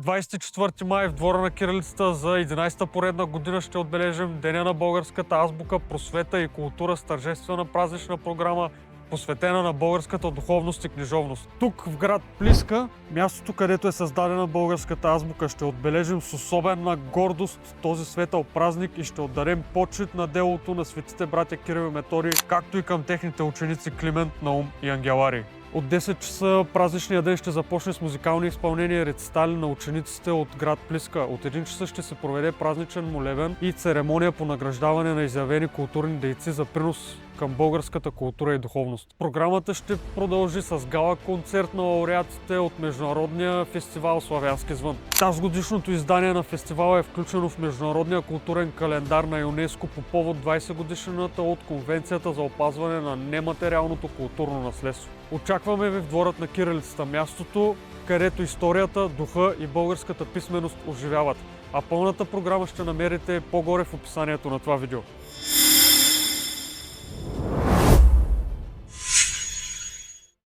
24 май в двора на кирилицата за 11-та поредна година ще отбележим Деня на българската азбука, просвета и култура с тържествена празнична програма, посветена на българската духовност и книжовност. Тук в град Плиска, мястото където е създадена българската азбука, ще отбележим с особена гордост този светъл празник и ще отдадем почит на делото на светите братя Кирил и Методий, както и към техните ученици Климент, Наум и Ангеларий. От 10 часа празничния ден ще започне с музикални изпълнения и рецитали на учениците от град Плиска. От 1 часа ще се проведе празничен молебен и церемония по награждаване на изявени културни дейци за принос към българската култура и духовност. Програмата ще продължи с гала концерт на лауреатите от Международния фестивал Славянски звън. Тазгодишното издание на фестивала е включено в Международния културен календар на ЮНЕСКО по повод 20 годишнината от Конвенцията за опазване на нематериалното културно наследство. Очакваме ви в дворът на кирилицата, мястото, където историята, духа и българската писменост оживяват. А пълната програма ще намерите по-горе в описанието на това видео.